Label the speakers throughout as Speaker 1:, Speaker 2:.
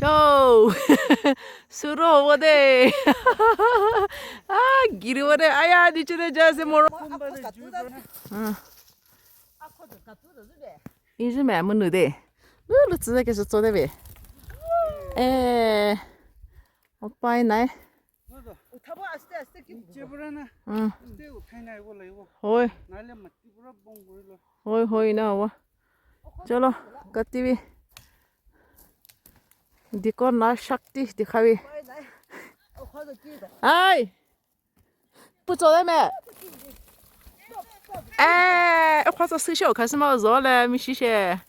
Speaker 1: Cho suro over there. Ah, giri over there. Aya, niche de jaise moro. Is me munu de. Lu tsuda ke so de be. Oppai nai. Hoi. Hoi hoi na wa. Chalo, kati bi. Diko na shakti dikhawi. Ai. Puto de me. Khoa so sisho ka se ma zo le mi shishe.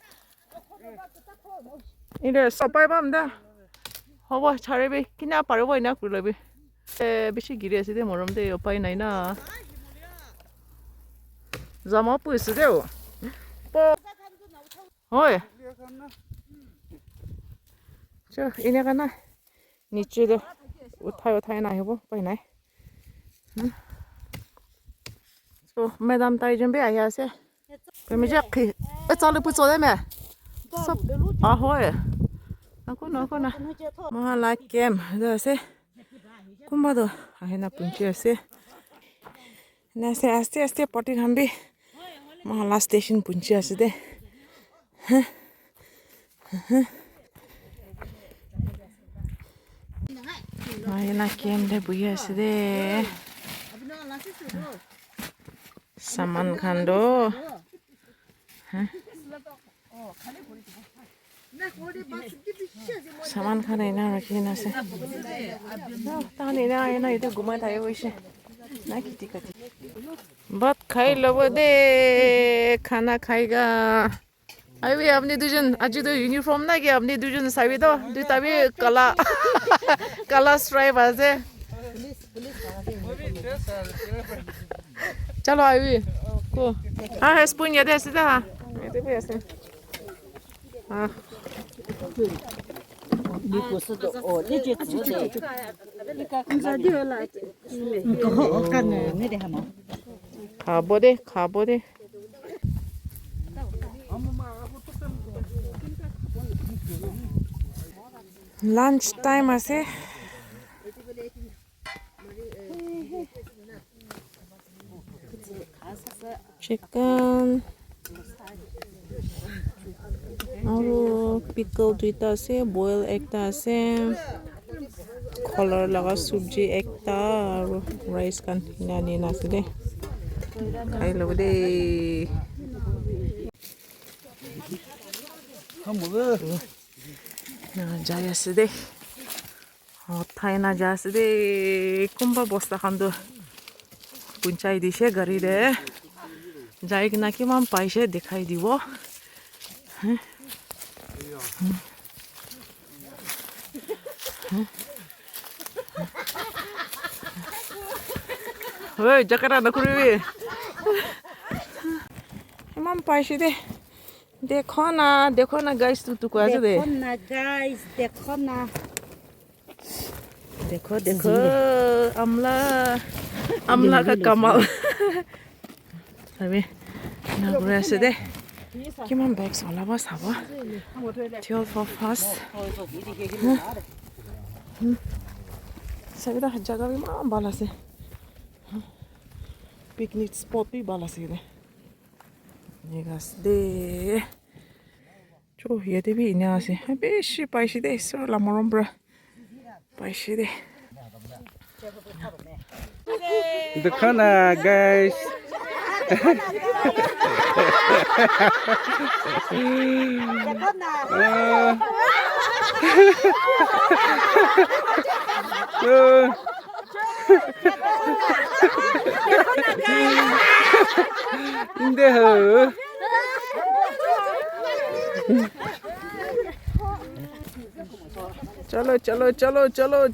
Speaker 1: Ide so pai bam da. Hobo chare be kina pare boi na kulo be. Bishi giri ase de morom de opai nai na. Zama pu ase de o. Po. Hoi. 저 이내가 나 니치도 우타요 나 해보 빨리 나. 저 매담 따이 좀 배야 세. 그러면 이제 그 어쩌를 붙여내면. 아 호에. 나코나. 뭐 라이캠 그래서 kumado ahena punchiase. Nase aste poti hambi. Mahala station punchiase de. Ahena kemde buyase de. Saman khando. Saman khana ina rakhi na se. Ta ni na ito gumai thayo hoise. Na kiti. Bat khai lobo de khana khaiga. Avi apne dujan aji to uniform na ki apne dujan sabi to du tabi kala stripe ase. Chalo avi ko spoon ya de sida ha ete pe ase ha Khabo de lunch time ase chicken aru pickle duita ase boil ekta ase color laga sabji ekta aru rice kan nani na ase de khai lobo de na jaya ase de thai na ja ase de kumba bosta khan do punchai dishe gari de jai kina ki mam paise dikhai dibo Oi jakara na kuribi mam paise de देखो ना guys तू को आजे दे देखो ना guys देखो अमला का कमाल अबे ना गुरासे दे किमान बैग्स होला बस हवा 12 for fast सभी दा जगह भी मां बाला से पिकनिक स्पॉट भी बाला से दे Negas de Cho yede bi inyase beshi paishi de so la morombra paishi de
Speaker 2: The khana guys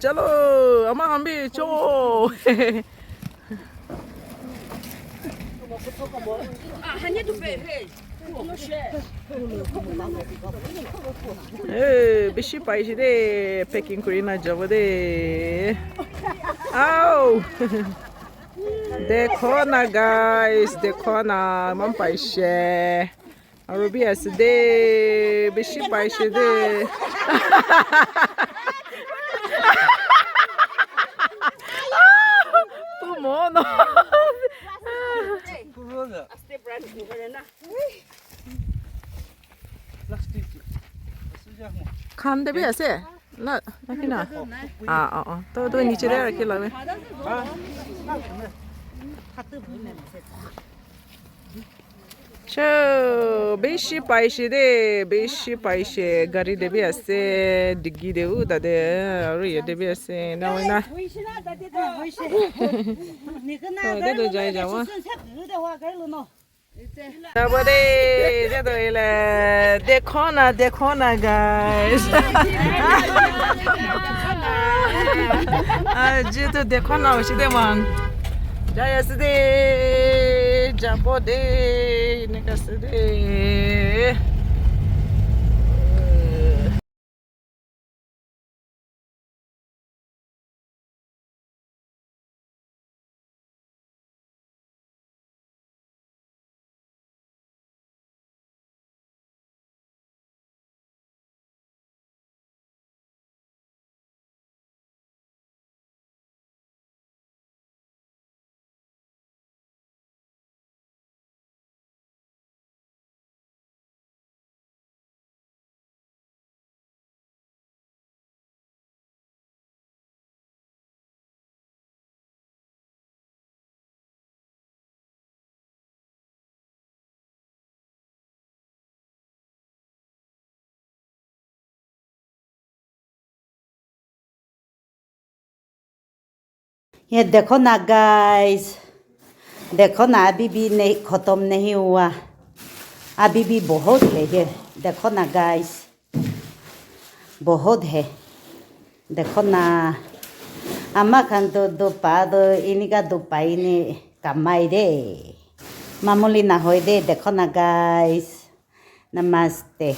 Speaker 1: चलो अमा हम भी चो बेसी पाइछि दे पैकिंग करिना जब दे आओ देखो ना गाइस देखो ना मम पाइछे Arubi aside bishi paishide. Tu mono. Kan det bli se? Na, na. To ni chire rakhi lawe. Cho bishi paishe gari de bi ase diggi de u da de aru ye de bi ase na we na. De do jai jawa. Sabade de do ile देखो ना guys. आज तो देखो ना उसी दे मान. Jaya sede, jabo de, neka sede.
Speaker 3: ये देखो ना गाइस देखो ना अभी भी नहीं ख़त्म नहीं हुआ अभी भी बहुत है ये देखो ना गाइस बहुत है देखो ना अम्मा खान तो दो पा दो इनका दो पाई ने कमाई दे मामूली ना हो दे देखो ना गाइस नमस्ते